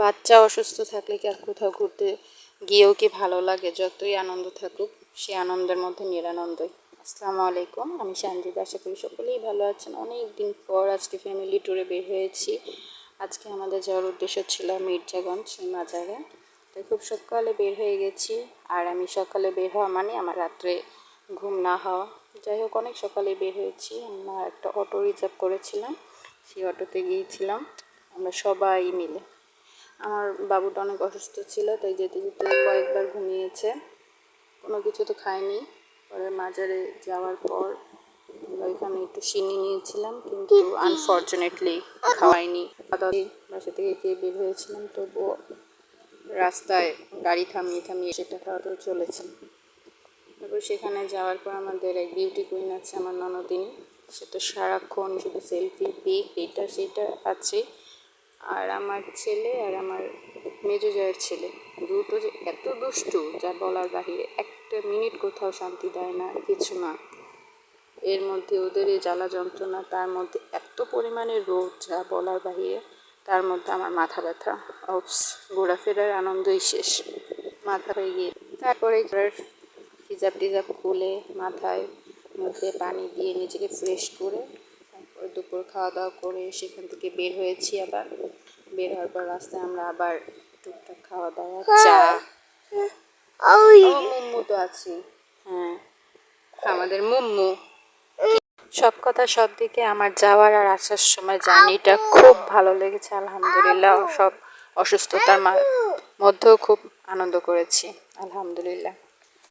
বাচ্চা অসুস্থ থাকলে কি আর কোথাও ঘুরতে গিয়েও কি ভালো লাগে? যতই আনন্দ থাকুক, সে আনন্দের মধ্যে নিরানন্দই। আসসালামু আলাইকুম, আমি সানজিদা। আশা করি সকলেই ভালো আছেন। অনেক দিন পর আজকে ফ্যামিলি ট্যুরে বের হয়েছি। আজকে আমাদের যাওয়ার উদ্দেশ্য ছিল মির্জাগঞ্জ মাজারে। তো খুব সকালে বের হয়ে গেছি। আর আমি সকালে বের হওয়া মানে আমার রাত্রে ঘুম না হওয়া। যাই হোক, অনেক সকালে বের হয়েছি। আমরা একটা অটো রিজার্ভ করেছিলাম, সেই অটোতে গিয়েছিলাম আমরা সবাই মিলে। আমার বাবুটা অনেক অসুস্থ ছিল, তাই যেতে যেতে কয়েকবার ঘুমিয়েছে, কোনো কিছু তো খায়নি। পরে মাজারে যাওয়ার পর আমরা এখানে একটু সিন্নি নিয়েছিলাম, কিন্তু আনফর্চুনেটলি খাওয়াইনি। বাসা থেকে খেয়ে বের হয়েছিলাম, তবুও রাস্তায় গাড়ি থামিয়ে থামিয়ে সেটা খাওয়াতেও চলেছে। তারপর সেখানে যাওয়ার পর আমাদের এক বিউটি কুইন আছে, আমার ননদিনী। সে তো সারাক্ষণ শুধু সেলফি, পিক, এটা সেটা আছে। আর আমার ছেলে আর আমার মেজো জায়ের ছেলে দুটো যে এত দুষ্টু, যা বলার বাহিরে। একটা মিনিট কোথাও শান্তি দেয় না, কিছু না। এর মধ্যে ওদের এই জ্বালা যন্ত্রণা, তার মধ্যে এত পরিমাণে রোদ, যা বলার বাহিরে। তার মধ্যে আমার মাথা ব্যথা, অপস, ঘোরাফেরার আনন্দই শেষ, মাথা হয়ে গিয়ে। তারপরে হিজাব টিজাব খুলে মাথায় মধ্যে পানি দিয়ে নিজেকে ফ্রেশ করে তারপর দুপুর খাওয়া দাওয়া করে সেখান থেকে বের হয়েছি। আবার বের হওয়ার পর রাস্তায় আমরা আবার টুকটাক খাওয়া দাওয়া, চা। মুম্মু তো আছি, হ্যাঁ, আমাদের মুম্মু। সব কথা সব দিকে আমার যাওয়ার আর আসার সময় জার্নিটা খুব ভালো লেগেছে আলহামদুলিল্লাহ। সব অসুস্থতার মধ্যেও খুব আনন্দ করেছি আলহামদুলিল্লাহ।